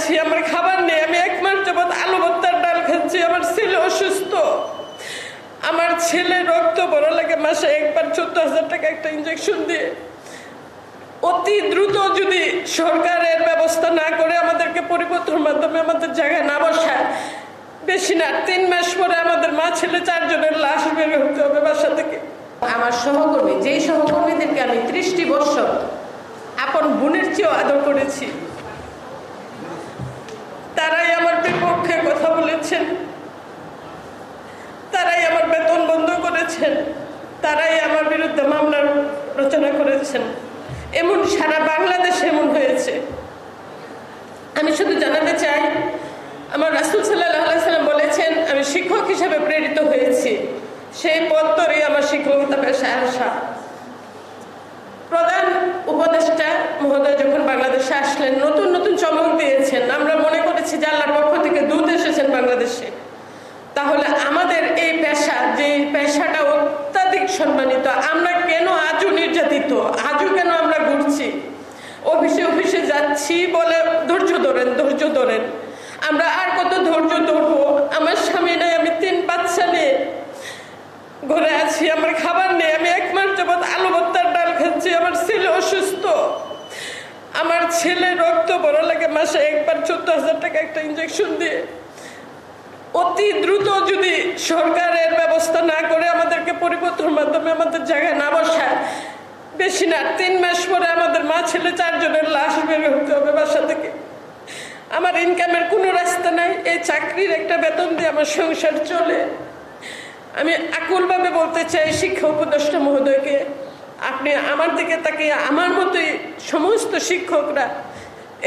আছি, আমার খাবার নেই। আমি 1 মাস যাবৎ আলু ভর্তার ডাল খাচ্ছি। আমার ছেলে অসুস্থ, আমার ছেলে রক্ত বড় লাগে, মাসে একবার 14,000 টাকা একটা ইঞ্জেকশন দিয়ে। অতি দ্রুত যদি সরকারের ব্যবস্থা না করে আমাদেরকে পরিবর্তনের মাধ্যমে আমাদের জায়গায় না বসায়, বেশি না 3 মাস পরে আমাদের মা ছেলে 4 জনের লাশ বের হতে হবে বাসা থেকে। আমার সহকর্মী, যেই সহকর্মীদেরকে আমি 30টি বছর আপন বোনের চেয়েও আদর করেছি, তারাই আমার বিপক্ষে কথা বলেছেন, তারাই আমার বেতন বন্ধ করেছেন, তারাই আমার বিরুদ্ধে মামলা রচনা করেছেন। এমন সারা বাংলাদেশে এমন হয়েছে। আমি শুধু জানাতে চাই, আমার রাসূল সাল্লাল্লাহু আলাইহি সাল্লাম বলেছেন, আমি শিক্ষক হিসেবে প্রেরিত হয়েছি, সেই পথ ধরেই আমার শিক্ষকতা পেশায় আসা। প্রধান উপদেষ্টা মহোদয় যখন বাংলাদেশে আসলেন, নতুন নতুন চমক দিয়েছেন। আমরা মনে করেছি যে আল্লাহর পক্ষ থেকে দূত এসেছেন বাংলাদেশে। তাহলে আমাদের এই পেশা, যে পেশাটা অত্যাধিক সম্মানিত, আমরা কেন আজও নির্যাতিত? আজও কেন আমরা ঘুরছি? অফিসে অফিসে যাচ্ছি বলে ধৈর্য ধরেন, ধৈর্য ধরেন। আমরা আর কত ধৈর্য ধরবো? আমার স্বামী নেই, আমি 3 বাচ্চা নিয়ে ঘরে আছি, আমার খাবার নেই। আমি 1 মাস যাবৎ আলু ভর্তার ডাল খাচ্ছি। আমার ছেলে অসুস্থ, আমার ছেলে রক্ত বড় লাগে, মাসে একবার 14,000 টাকা একটা ইঞ্জেকশন দিয়ে। অতি দ্রুত যদি সরকারের ব্যবস্থা না করে আমাদেরকে পরিবর্তনের মাধ্যমে আমাদের জায়গায় না বসায়, বেশি না 3 মাস পরে আমাদের মা ছেলে 4 জনের লাশ বের হতে হবে বাসা থেকে। আমার ইনকামের কোনো রাস্তা নাই। এই চাকরির একটা বেতন দিয়ে আমার সংসার চলে। আমি আকুলভাবে বলতে চাই শিক্ষা উপদেষ্টা মহোদয়কে, আপনি আমার দিকে তাকিয়ে, আমার মতোই সমস্ত শিক্ষকরা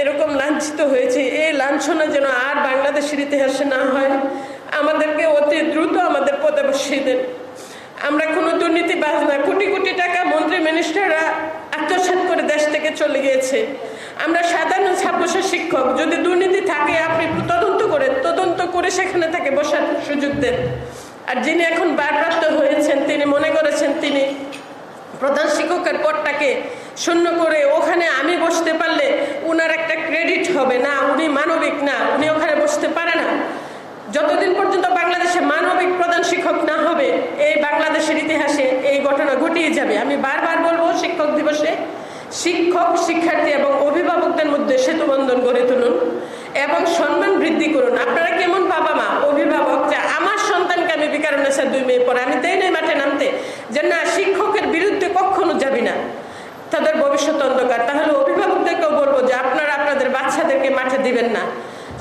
এরকম লাঞ্ছিত হয়েছে, এই লাঞ্ছনা যেন আর বাংলাদেশের ইতিহাসে না হয়। আমাদেরকে অতি দ্রুত আমাদের পদে বসিয়ে দেন। আমরা কোনো দুর্নীতিবাজ না। কোটি কোটি টাকা মন্ত্রী মিনিস্টাররা আত্মসাৎ করে দেশ থেকে চলে গিয়েছে। আমরা সাধারণ ছাত্র শিক্ষক, যদি দুর্নীতি থাকে আপনি তদন্ত করেন, তদন্ত করে সেখানে তাকে বসার সুযোগ দেন। আর যিনি এখন ভারপ্রাপ্ত হয়েছেন, তিনি মনে করেছেন তিনি প্রধান শিক্ষকের পদটাকে শূন্য করে ওখানে আমি বসতে পারলে উনার একটা ক্রেডিট হবে। না, উনি মানবিক না, উনি ওখানে বসতে পারে না। যতদিন পর্যন্ত বাংলাদেশে মানবিক প্রধান শিক্ষক না হবে, এই বাংলাদেশের ইতিহাসে এই ঘটনা ঘটিয়ে যাবে। আমি বারবার বলবো, শিক্ষক দিবসে শিক্ষক, শিক্ষার্থী এবং অভিভাবকদের মধ্যে সেতুবন্ধন গড়ে তুলুন এবং সম্মান বৃদ্ধি করুন। আপনারা কেমন বাবা মা, অভিভাবক, যে আমার সন্তানকে আমি বিকারুন্নেসা 2 মেয়ে পরে আমি তাই নাই মাঠে নামতে, যে না, শিক্ষকের বিরুদ্ধে কখনো যাবি না, তাদের ভবিষ্যৎ অন্ধকার। তাহলে অভিভাবকদেরকেও বলবো যে আপনারা আপনাদের বাচ্চাদেরকে মাঠে দিবেন না।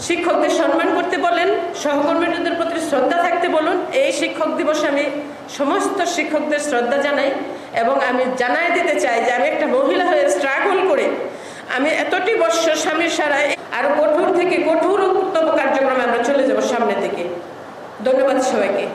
শিক্ষকদের সম্মান করতে বলেন, সহকর্মীদের প্রতি শ্রদ্ধা থাকতে বলুন। এই শিক্ষক দিবসে আমি সমস্ত শিক্ষকদের শ্রদ্ধা জানাই এবং আমি জানাই দিতে চাই যে আমি একটা মহিলা হয়ে স্ট্রাগল করে আমি এতটি বছর স্বামীর সারায় আরো কঠোর থেকে কঠোরতম কার্যক্রমে আমরা চলে যাব সামনে থেকে। ধন্যবাদ সবাইকে।